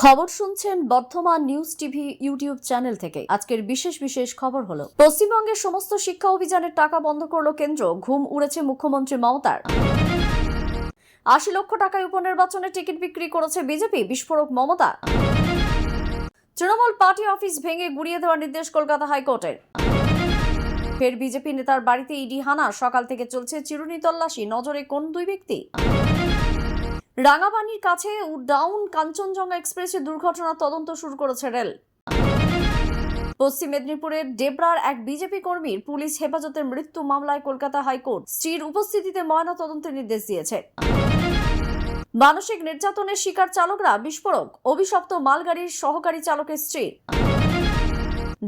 খবর শুনছেন Bardhaman news TV YouTube channel থেকে। আজকের বিশেষ খবর হলো, পশ্চিমবঙ্গের সমস্ত শিক্ষা অভিযানের টাকা বন্ধ করলো কেন্দ্র। ঘুম উড়েছে মুখ্যমন্ত্রী মমতার। 80 লক্ষ টাকায় উপনির্বাচনে টিকিট বিক্রি করেছে বিজেপি, বিস্ফোরক মমতা। তৃণমূল পার্টি অফিস ভেঙে গুড়িয়ে দেওয়ার নির্দেশ কলকাতা হাইকোর্টের। ফের বিজেপি নেতার বাড়িতে ইডি হানা, সকাল থেকে চলছে চিরুনি তল্লাশি। নজরে কোন দুই ব্যক্তি? রাঙাপানির কাছে ডাউন কাঞ্চনজঙ্ঘা এক্সপ্রেসে দুর্ঘটনার তদন্ত শুরু করেছে রেল। পশ্চিম মেদিনীপুরের ডেবরার এক বিজেপি কর্মীর পুলিশ হেফাজতের মৃত্যু মামলায় কলকাতা হাইকোর্ট স্ত্রীর উপস্থিতিতে ময়না তদন্তের নির্দেশ দিয়েছে। মানসিক নির্যাতনের শিকার চালকরা, বিস্ফোরক অভিশপ্ত মালগাড়ির সহকারী চালকের স্ত্রী।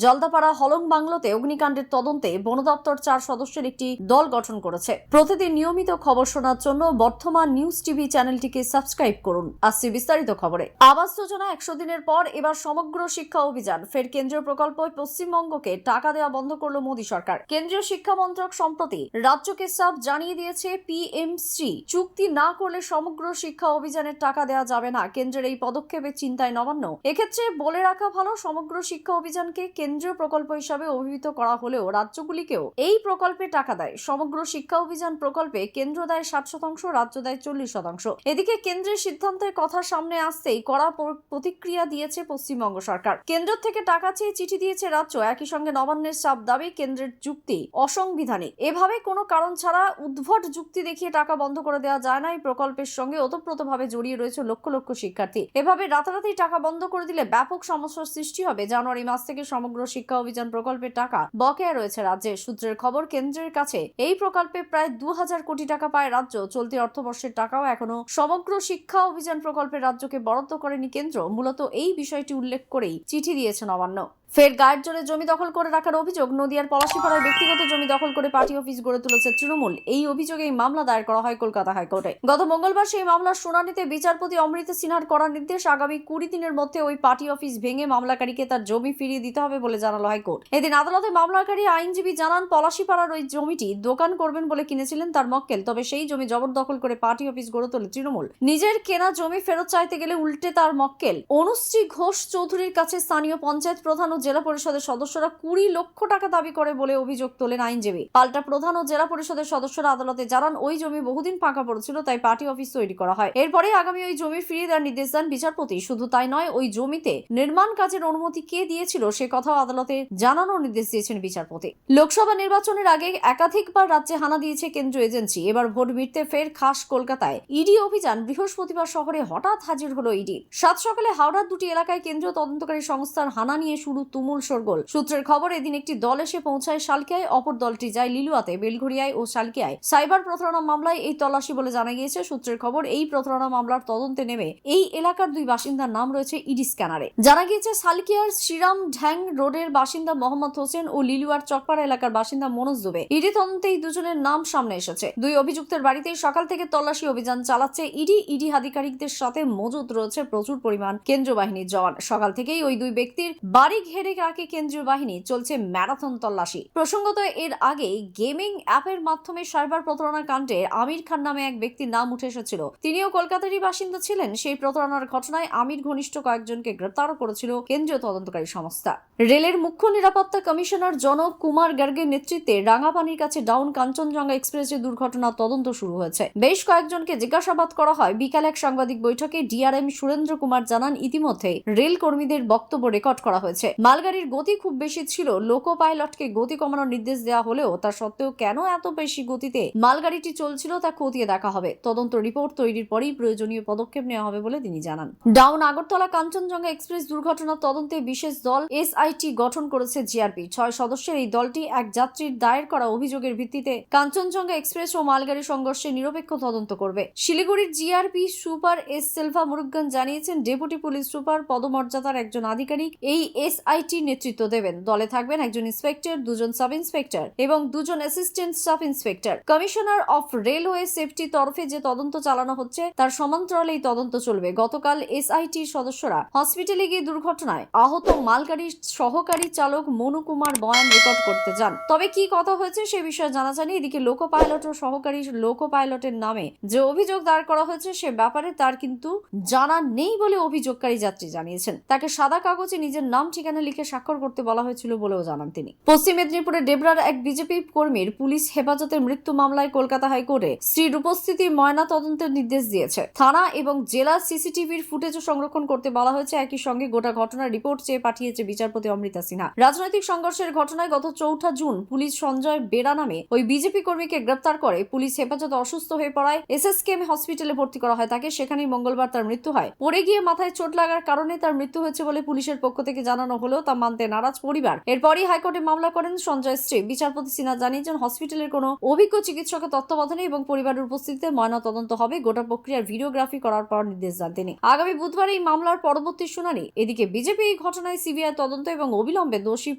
জলদাপাড়া হলং বাংলোতে অগ্নিকাণ্ডের তদন্তে বন দপ্তর 4 সদস্যের একটি দল গঠন করেছে। প্রতিদিন নিয়মিত খবর শোনার জন্য বর্ধমান নিউজ টিভি চ্যানেলটিকে সাবস্ক্রাইব করুন। আসছে বিস্তারিত খবরে। আবাস যোজনা 100 দিনের পর এবার সমগ্র শিক্ষা অভিযান। ফের কেন্দ্রীয় প্রকল্প পশ্চিমবঙ্গকে টাকা দেওয়া বন্ধ করল মোদী সরকার। কেন্দ্রীয় শিক্ষা মন্ত্রক সম্প্রতি রাজ্যকে সাফ জানিয়ে দিয়েছে, পিএমসি চুক্তি না করলে সমগ্র শিক্ষা অভিযানের টাকা দেওয়া যাবে না। কেন্দ্রের এই পদক্ষেপের চিন্তায় নবান্ন। এক্ষেত্রে বলে রাখা ভালো, সমগ্র শিক্ষা অভিযানকে কেন্দ্রীয় প্রকল্প হিসাবে অভিহিত করা হলেও রাজ্যগুলিকেও এই প্রকল্পে টাকা দেয়। সমগ্র শিক্ষা অভিযান প্রকল্পে কেন্দ্র দেয় 60%, রাজ্য দেয় 40%। এদিকে কেন্দ্রের সিদ্ধান্তের কথা সামনে আসতেই কড়া প্রতিক্রিয়া দিয়েছে পশ্চিমবঙ্গ সরকার। কেন্দ্র থেকে টাকা চেয়ে চিঠি দিয়েছে রাজ্য। একই সঙ্গে নবান্নের চাপ দাবি, কেন্দ্রের যুক্তি অসাংবিধানিক। এভাবে কোনো কারণ ছাড়া উদ্ভট যুক্তি দেখিয়ে টাকা বন্ধ করে দেওয়া যায় না। এই প্রকল্পের সঙ্গে ওতপ্রোতভাবে জড়িয়ে রয়েছে লক্ষ লক্ষ শিক্ষার্থী। এভাবে রাতারাতি টাকা বন্ধ করে দিলে ব্যাপক সমস্যার সৃষ্টি হবে। জানুয়ারি মাস থেকে সমগ্র শিক্ষা অভিযান প্রকল্পের টাকা বকেয়া রয়েছে রাজ্যে। সূত্রের খবর, কেন্দ্রের কাছে এই প্রকল্পে প্রায় 2000 কোটি টাকা পায় রাজ্য। চলতি অর্থবর্ষের টাকাও এখনো সমগ্র শিক্ষা অভিযান প্রকল্পে রাজ্যকে বরাদ্দ করেনি কেন্দ্র। মূলত এই বিষয়টি উল্লেখ করেই চিঠি দিয়েছে নবান্ন। ফের গায়ের জোরে জমি দখল করে রাখার অভিযোগ। নদিয়ার পলাশীপাড়ায় ব্যক্তিগত জমি দখল করে পার্টি অফিস গড়ে তুলেছে তৃণমূল। এই অভিযোগেই মামলা দায়ের করা হয় কলকাতা হাইকোর্টে। গত মঙ্গলবার সেই মামলার শুনানিতে বিচারপতি অমৃতা সিনহার করার নির্দেশ, আগামী 20 দিনের মধ্যে ওই পার্টি অফিস ভেঙে মামলাকারীকে তার জমি ফিরিয়ে দিতে হবে বলে জানালো হাইকোর্ট। এদিন আদালতে মামলাকারী আইনজীবী জানান, পলাশীপাড়ার ওই জমিটি দোকান করবেন বলে কিনেছিলেন তার মক্কেল। তবে সেই জমি জবরদখল করে পার্টি অফিস গড়ে তোলে তৃণমূল। নিজের কেনা জমি ফেরত চাইতে গেলে উল্টে তার মক্কেল অনুশ্রী ঘোষ চৌধুরীর কাছে স্থানীয় পঞ্চায়েত প্রধান ও জেলা পরিষদের সদস্যরা 20 লক্ষ টাকা দাবি করে বলে অভিযোগ তোলেন আইনজীবী। পাল্টা প্রধান ও জেলা পরিষদের সদস্যরা আদালতে জানান, ওই জমি বহুদিন ফাঁকা পড়েছিল, তাই পার্টি অফিস তৈরি করা হয়। এরপরে আগামী ওই জমি ফিরিয়ে দেওয়ার নির্দেশ দেন বিচারপতি। শুধু তাই নয়, ওই জমিতে নির্মাণ কাজের অনুমতি কে দিয়েছিল সে কথাও আদালতে জানানোর নির্দেশ দিয়েছেন বিচারপতি। লোকসভা নির্বাচনের আগে একাধিকবার রাজ্যে হানা দিয়েছে কেন্দ্রীয় এজেন্সি। এবার ভোট মিটতে ফের খাস কলকাতায় ইডি অভিযান। বৃহস্পতিবার শহরে হঠাৎ হাজির হলো ইডি। সাত সকালে হাওড়ার 2টি এলাকায় কেন্দ্রীয় তদন্তকারী সংস্থার হানা নিয়ে শুরু তুমুল শোরগোল। সূত্রের খবর, এদিন একটি দল এসে পৌঁছায় শালকিয়ায়, অপর দলটি যায় লিলুয়াতে, বেলঘড়িয়ায় ও শালকিয়ায়। সাইবার প্রতারণা মামলায় এই তল্লাশি বলে জানা গিয়েছে। সূত্রের খবর, এই প্রতারণা মামলার তদন্তে নেমে এই এলাকার 2 বাসিন্দার নাম রয়েছে ইডি স্ক্যানারে। জানা গিয়েছে, শালকিয়ার শ্রীরাম ঢ্যাং রোডের বাসিন্দা মোহাম্মদ হোসেন ও লিলুয়ার চকপাড়া এলাকার বাসিন্দা মনোজ দুবে। ইডি তদন্তে এই দুজনের নাম সামনে এসেছে। 2 অভিযুক্তের বাড়িতেই সকাল থেকে তল্লাশি অভিযান চালাচ্ছে ইডি। ইডি আধিকারিকদের সাথে মজুদ রয়েছে প্রচুর পরিমাণ কেন্দ্রীয় বাহিনীর জওয়ান। সকাল থেকেই ওই 2 ব্যক্তির বাড়ি ঘেরে রাখে কেন্দ্রীয় বাহিনী। চলছে ম্যারাথন তল্লাশি। প্রসঙ্গত, এর আগে গেমিং অ্যাপের মাধ্যমে সাইবার প্রতারণা কাণ্ডে আমির খান নামে এক ব্যক্তির নাম উঠে এসেছিল। তিনিও কলকাতারই বাসিন্দা ছিলেন। সেই প্রতারণার ঘটনায় আমির ঘনিষ্ঠ কয়েকজনকে গ্রেপ্তারও করেছিল কেন্দ্রীয় তদন্তকারী সংস্থা। রেলের মুখ্য নিরাপত্তা কমিশনার জনক কুমার গার্গের নেতৃত্বে রাঙাপানির কাছে ডাউন কাঞ্চনজঙ্ঘা এক্সপ্রেসে দুর্ঘটনার তদন্ত শুরু হয়েছে। বেশ কয়েকজনকে জিজ্ঞাসাবাদ করা হয়। বিকালে এক সাংবাদিক বৈঠকে ডিআরএম সুরেন্দ্র কুমার জানান, ইতিমধ্যে রেল কর্মীদের বক্তব্য রেকর্ড করা হয়েছে। মালগাড়ির গতি খুব বেশি ছিল। লোকো পাইলটকে গতি কমানোর নির্দেশ দেওয়া হলেও তা সত্ত্বেও কেন এত বেশি গতিতে মালগাড়িটি চলছিল তা খতিয়ে দেখা হবে। তদন্ত রিপোর্ট তৈরির পরেই প্রয়োজনীয় পদক্ষেপ নেওয়া হবে বলে তিনি জানান। ডাউন আগরতলা কাঞ্চনজঙ্ঘা এক্সপ্রেস দুর্ঘটনার তদন্তে বিশেষ দল এসআইটি গঠন করেছে জিআরপি। 6 সদস্যের এই দলটি এক যাত্রীর দায়ের করা অভিযোগের ভিত্তিতে কাঞ্চনজঙ্ঘা এক্সপ্রেস ও মালগাড়ি সংঘর্ষে নিরপেক্ষ তদন্ত করবে। শিলিগুড়ির GRP super S selva Murugan জানিয়েছেন, ডেপুটি পুলিশ সুপার পদমর্যাদার একজন আধিকারিক এই এসআইটি নেতৃত্ব দেবেন। দলে থাকবেন একজন ইন্সপেক্টর, 2 জন সাব ইন্সপেক্টর এবং 2 জন assistant sub inspector. Commissioner of railway safety তরফে যে তদন্ত চালানো হচ্ছে তার সমান্তরালে এই তদন্ত চলবে। গতকাল এসআইটির সদস্যরা হসপিটালে গিয়ে দুর্ঘটনায় আহত মালগাড়ির সহকারী চালক মনু কুমার বয়ান রেকর্ড করতে যান। তবে কি কথা হয়েছে সে বিষয়ে জানা যায়নি। এদিকে লোকো পাইলট ও সহকারী লোকো পাইলটের নামে যে অভিযোগ দায়ের করা হয়েছে সে ব্যাপারে তার কিন্তু জানা নেই বলে অভিযোগকারী যাত্রী জানিয়েছেন। তাকে সাদা কাগজে নিজের নাম ঠিকানা লিখে স্বাক্ষর করতে বলা হয়েছিল বলেও জানান তিনি। পশ্চিম মেদিনীপুরের ডেবরার এক বিজেপি কর্মীর পুলিশ হেফাজতের মৃত্যু মামলায় কলকাতা হাইকোর্টে স্ত্রীর উপস্থিতির ময়না তদন্তের নির্দেশ দিয়েছে। থানা এবং জেলা সিসিটিভির ফুটেজও সংরক্ষণ করতে বলা হয়েছে। একই সঙ্গে গোটা ঘটনার রিপোর্ট চেয়ে পাঠিয়েছে বিচারপতি অমৃতা সিনহা। রাজনৈতিক সংঘর্ষের ঘটনায় গত 4 জুন পুলিশ সঞ্জয় বেরা নামে ওই বিজেপি কর্মীকে গ্রেপ্তার করে। পুলিশ হেফাজতে অসুস্থ হয়ে পড়ায় এসএসকেএম হসপিটালে ভর্তি করা হয় তাকে। সেখানেই মঙ্গলবার তার মৃত্যু হয়। পড়ে গিয়ে মাথায় চোট লাগার কারণে তার মৃত্যু হয়েছে বলে পুলিশের পক্ষ থেকে জানানো হলেও তা মানতে নারাজ পরিবার। এরপরই হাইকোর্টে মামলা করেন সঞ্জয়ের স্ত্রী। বিচারপতি সিনহা জানিয়েছেন হসপিটালের কোনো অভিজ্ঞ চিকিৎসকের তত্ত্বাবধানে এবং পরিবারের উপস্থিতিতে ময়না তদন্ত হবে। গোটা প্রক্রিয়ার ভিডিওগ্রাফি করার পর নির্দেশ দেন তিনি। আগামী বুধবার এই মামলার পরবর্তী শুনানি। এদিকে বিজেপি এই ঘটনায় সিবিআই তদন্ত এবং অবিলম্বে দোষী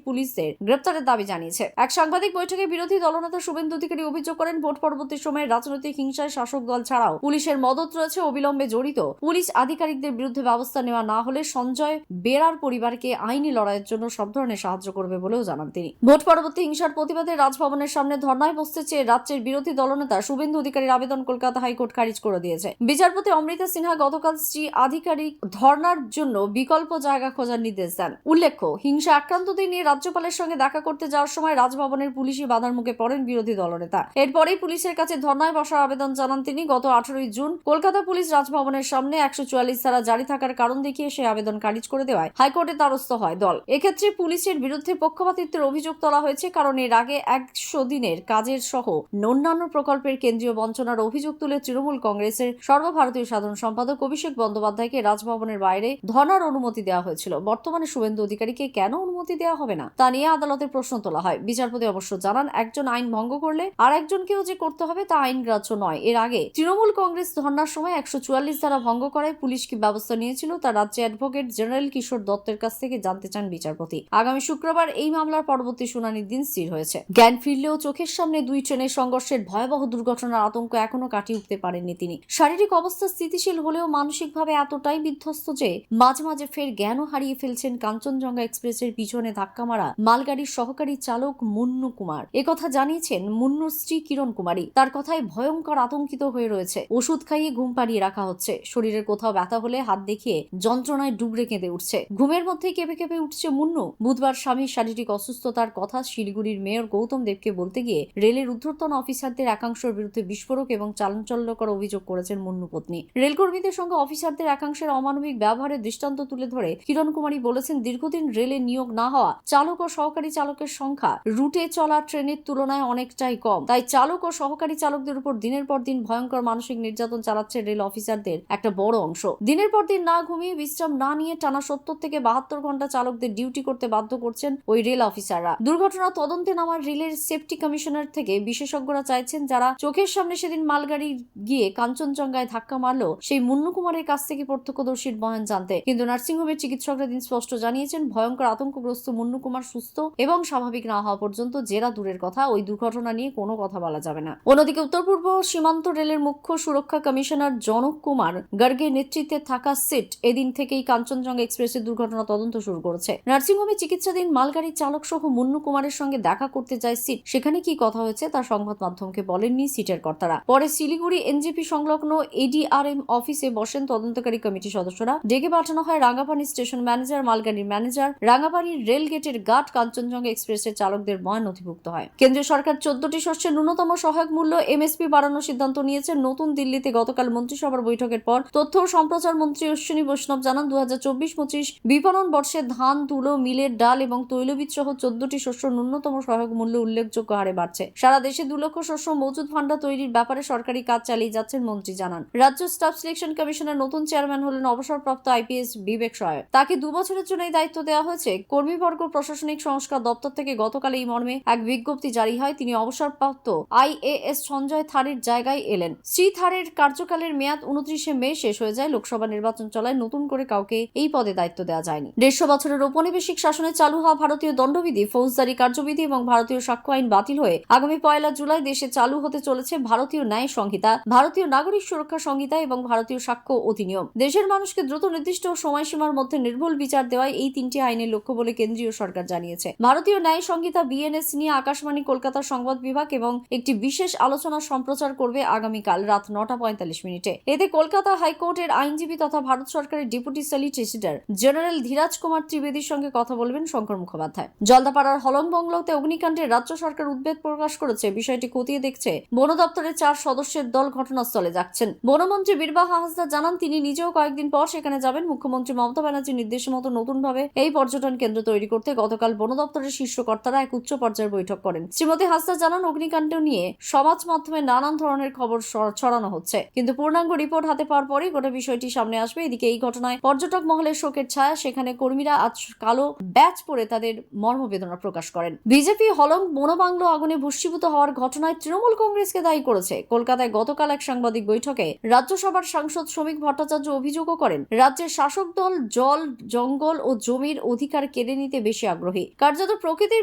পুলিশদের গ্রেপ্তারের দাবি জানিয়েছে। এক সাংবাদিক বৈঠকে বিরোধী দলনেতা শুভেন্দু অধিকারী অভিযোগ করেন ভোট পরবর্তী সময়ে রাজনৈতিক হিংসায় শাসক দল ছাড়াও পুলিশের মদত রয়েছে। অবিলম্বে জড়িত পুলিশ আধিকারিকদের বিরুদ্ধে ব্যবস্থা নেওয়া না হলে সঞ্জয় বেরার পরিবারকে আইনি লড়াইয়ের জন্য সব ধরনের সাহায্য করবে বলেও জানান তিনি। ভোট পরবর্তী হিংসার প্রতিবাদে রাজভবনের সামনে ধর্নায় বসতে চেয়ে রাজ্যের বিরোধী দলনেতা শুভেন্দু অধিকারীর আবেদন কলকাতা হাইকোর্ট খারিজ করে দিয়েছে। বিচারপতি অমৃতা সিনহা গতকাল স্ত্রী আধিকারিক ধর্নার জন্য বিকল্প জায়গা খোঁজার নির্দেশ দেন। উল্লেখ্য, হিংসা আক্রান্তদের নিয়ে রাজ্যপালের সঙ্গে দেখা করতে যাওয়ার সময় রাজভবনের পুলিশি বাধার মুখে পড়েন বিরোধী দলনেতা। এরপরেই পুলিশের কাছে ধর্নায় বসার আবেদন জানান তিনি। গত 18 জুন কলকাতা পুলিশ রাজভবনের সামনে 144 ধারা জারি থাকার কারণ দেখিয়ে সেই আবেদন খারিজ করে দেওয়ায় হাইকোর্টে দ্বারস্থ হয় দল। এক্ষেত্রে পুলিশের বিরুদ্ধে পক্ষপাতিত্বের অভিযোগ তোলা হয়েছে, কারণ এর আগে 100 দিনের কাজের সহ অন্যান্য প্রকল্পের কেন্দ্রীয় বঞ্চনার অভিযোগ তুলে তৃণমূল কংগ্রেসের সর্বভারতীয় সাধারণ সম্পাদক অভিষেক বন্দ্যোপাধ্যায়কে রাজভবনের বাইরে ধর্নার অনুমতি দেওয়া হয়েছিল। বর্তমানে শুভেন্দু অধিকারীকে কেন অনুমতি দেওয়া হবে না তা নিয়ে আদালতে প্রশ্ন তোলা হয়। বিচারপতি অবশ্য জানান, একজন আইন ভঙ্গ করলে আর একজনকেও যে করতে হবে তা আইন গ্রাহ্য নয়। এর আগে তৃণমূল কংগ্রেস ধর্নার সময় 144 ধারা ভঙ্গ করায় পুলিশ কি ব্যবস্থা নিয়েছিল তা রাজ্যে অ্যাডভোকেট জেনারেল কিশোর দত্তের কাছ থেকে জানতে চান বিচারপতি। আগামী শুক্রবার এই মামলার পরবর্তী শুনানির দিন স্থির হয়েছে। জ্ঞান ফিরলেও চোখের সামনে 2 ট্রেনের সংঘর্ষের ভয়াবহ দুর্ঘটনার আতঙ্ক এখনো কাটিয়ে উঠতে পারেননি তিনি। শারীরিক অবস্থা স্থিতিশীল হলেও মানসিকভাবে এতটাই বিধ্বস্ত যে মাঝে মাঝে ফের জ্ঞানও হারিয়ে ফেলছেন কাঞ্চনজঙ্ঘা এক্সপ্রেসের পিছনে ধাক্কা মারা মালগাড়ির সহকারী চালক মুন্নু কুমার। একথা জানিয়েছেন মুন্নুর স্ত্রী কিরণ কুমারী। তার কথায় ভয়ঙ্কর আতঙ্কিত হয়ে রয়েছে। ওষুধ খাইয়ে ঘুম পাড়িয়ে রাখা হচ্ছে। শরীরের কোথাও ব্যথা হলে হাত দেখিয়ে যন্ত্রণায় ডুবরে কেঁদে উঠছে। ঘুমের মধ্যেই কেঁপে কেঁপে উঠছে মুন্নু। বুধবার স্বামীর শারীরিক অসুস্থতার কথা শিলিগুড়ির মেয়র গৌতম দেবকে বলতে গিয়ে রেলের ঊর্ধ্বতন অফিসারদের একাংশের বিরুদ্ধে বিস্ফোরক এবং চাঞ্চল্যকর অভিযোগ করেছেন মুন্নু পত্নী। রেলকর্মীদের সঙ্গে অফিসারদের একাংশের অমানবিক ব্যবহারের দৃষ্টান্ত তুলে ধরে কিরণ কুমারী বলেছেন, দীর্ঘদিন রেলে নিয়োগ না হওয়া চালক ও সহকারী চালকের সংখ্যা রুটে চলা ট্রেনের তুলনায় অনেকটাই কম। তাই চালক ও সহকারী চালকদের উপর দিনের পর দিন ভয়ঙ্কর মানসিক নির্যাতন চালাচ্ছে রেল অফিসারদের একটা বড় অংশ। দিনের পর দিন না ঘুমিয়ে বিশ্রাম না নিয়ে টানা 70 থেকে 72 ঘন্টা চালকদের ডিউটি করতে বাধ্য করছেন ওই রেল অফিসাররা। দুর্ঘটনা তদন্তে নামার রেলের সেফটি কমিশনার থেকে বিশেষজ্ঞরা চাইছেন, যারা চোখের সামনে সেদিন মালগাড়ি গিয়ে কাঞ্চনজঙ্ঘায় ধাক্কা মারলো সেই মুন্নু কুমারের কাছ থেকে প্রত্যক্ষদর্শীর বয়ান জানতে। কিন্তু নার্সিংহোমের চিকিৎসকরা দিন স্পষ্ট জানিয়েছেন, ভয়ঙ্কর আতঙ্কগ্রস্ত মুন্নু কুমার সুস্থ এবং স্বাভাবিক না হওয়া পর্যন্ত জেরা দূরের কথা, ওই দুর্ঘটনা নিয়ে কোনো কথা বলা যাবে না। অন্যদিকে উত্তর পূর্ব সীমান্ত রেলের মুখ্য সুরক্ষা কমিশনার জনক কুমার গার্গের নেতৃত্বে থাকা সিট এদিন থেকেই কাঞ্চনজঙ্ঘা এক্সপ্রেসের দুর্ঘটনা তদন্ত শুরু করেছে। নার্সিংহোমে চিকিৎসাধীন মালগাড়ির চালক সহ মুন্নু কুমারের সঙ্গে দেখা করতে যায় সিট। সেখানে কি কথা হয়েছে তা সংবাদ মাধ্যমকে বলেননি সিটের কর্তারা। পরে শিলিগুড়ি এনজেপি সংলগ্ন এডিআরএম অফিসে বসেন তদন্তকারী কমিটি সদস্যরা। ডেকে পাঠানো হয় রাঙ্গাপানি স্টেশন ম্যানেজার, মালগাড়ির ম্যানেজার, রাঙ্গাপানির রেল গেটের গার্ড। কাঞ্চনজঙ্ঘা এক্সপ্রেসের চালকদের বয়ান নথিভুক্ত হয়। কেন্দ্রীয় সরকার 14টি শস্যের ন্যূনতম সহায়ক মূল্য এমএসপি বাড়ানোর সিদ্ধান্ত নিয়েছে। নতুন দিল্লিতে গতকাল মন্ত্রিসভার বৈঠকের পর তথ্য ও সম্প্রচার মন্ত্রী অশ্বিনী বৈষ্ণব জানান, 2024-25 বিপণন বর্ষে ধান, তুলো, মিলের ডাল এবং তৈলবীজ সহ 14টি শস্য ন্যূনতম সহায়ক মূল্য উল্লেখযোগ্য হারে বাড়ছে। সারা দেশে 2 লক্ষ শস্য মজুদ ভান্ডার তৈরির ব্যাপারে সরকারি কাজ চালিয়ে যাচ্ছেন মন্ত্রী জানান। রাজ্য স্টাফ সিলেকশন কমিশনের নতুন চেয়ারম্যান হলেন অবসরপ্রাপ্ত আইপিএস বিবেক সহায়। তাকে 2 বছরের জন্য এই দায়িত্ব দেওয়া হয়েছে। কর্মীবর্গ প্রশাসনিক সংস্কার দপ্তর থেকে গতকাল এই মর্মে এক বিজ্ঞপ্তি জারি হয়। তিনি অবসরপ্রাপ্ত আইএএস সঞ্জয় থারের জায়গায় এলেন। শ্রী থারের কার্যকালের মেয়াদ 29 মে শেষ হয়ে যায়। লোকসভা নির্বাচন চলায় নতুন করে কাউকে এই পদে দায়িত্ব দেওয়া যায়নি। 150 বছরের ঔপনিবেশিক শাসনে চালু হওয়া ভারতীয় দণ্ডবিধি, ফৌজদারি কার্যবিধি এবং ভারতীয় সাক্ষ্য আইন বাতিল হয়ে আগামী 1 জুলাই দেশে চালু হতে চলেছে ভারতীয় ন্যায় সংহিতা, ভারতীয় নাগরিক সুরক্ষা সংহিতা এবং ভারতীয় সাক্ষ্য অধিনিয়ম। দেশের মানুষকে দ্রুত নির্দিষ্ট সময়সীমার মধ্যে নির্ভুল বিচার দেওয়ায় এই 3টি আইনের লক্ষ্য বলে কেন্দ্রীয় সরকার জানিয়েছে। ভারতীয় ন্যায় সংহিতা বিএনএস নিয়ে আকাশবাণী কলকাতার সংবাদ বিভাগ এবং একটি বিশেষ আলোচনা সম্প্রচার করবে আগামীকাল রাত 9:45 এতে কলকাতা হাইকোর্টের আইনজীবী তথা ভারত সরকারের deputy solicitor general Dhiraj Kumar ত্রিবেদীর সঙ্গে কথা বলবেন শঙ্কর মুখোপাধ্যায়। জলদাপাড়ার হলং বাংলোতে অগ্নিকাণ্ডে রাজ্য সরকার উদ্বেগ প্রকাশ করেছে। বিষয়টি খতিয়ে দেখছে বন দপ্তরের 4 সদস্যের দল ঘটনাস্থলে যাচ্ছেন। বনমন্ত্রী বীরবাহা হাঁসদা জানান তিনি নিজেও কয়েকদিন পর সেখানে যাবেন। মুখ্যমন্ত্রী মমতা ব্যানার্জির নির্দেশ মতো নতুনভাবে এই পর্যটন কেন্দ্র তৈরি করতে গতকাল বন দপ্তরের শীর্ষ কর্তারা এক উচ্চ পর্যায়ের বৈঠক করেন। শ্রীমতী হাঁসদা জানান অগ্নিকাণ্ড নিয়ে সমাজ মাধ্যমে নানান ধরনের খবর ছড়ানো হচ্ছে, কিন্তু পূর্ণাঙ্গ রিপোর্ট হাতে পাওয়ার পরই গোটা বিষয়টি সামনে আসবে। এদিকে এই ঘটনায় পর্যটক মহলের শোকের ছায়া। সেখানে কর্মীরা আজ কালো ব্যাচ পরে তাদের মর্মবেদনা প্রকাশ করেন। বিজেপি হলং বনবাংলো আগুনে ভস্মীভূত হওয়ার ঘটনায় তৃণমূল কংগ্রেসকে দায়ী করেছে। কলকাতায় গতকাল এক সাংবাদিক বৈঠকে রাজ্যসভার সাংসদ শ্রমিক ভট্টাচার্য অভিযোগও করেন রাজ্যের শাসক দল জল, জঙ্গল ও জমির অধিকার কেড়ে নিতে বেশি আগ্রহী। কার্যত প্রকৃতির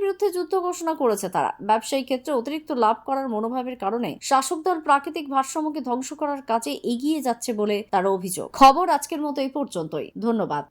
বিরুদ্ধে যুদ্ধ ঘোষণা করেছে তারা। ব্যবসায়িক ক্ষেত্রে অতিরিক্ত লাভ করার মনোভাবের কারণে শাসক দল প্রাকৃতিক ভারসাম্যকে ধ্বংস করার কাজে এগিয়ে যাচ্ছে বলে তার অভিযোগ। খবর আজকের মতো এই পর্যন্তই। ধন্যবাদ।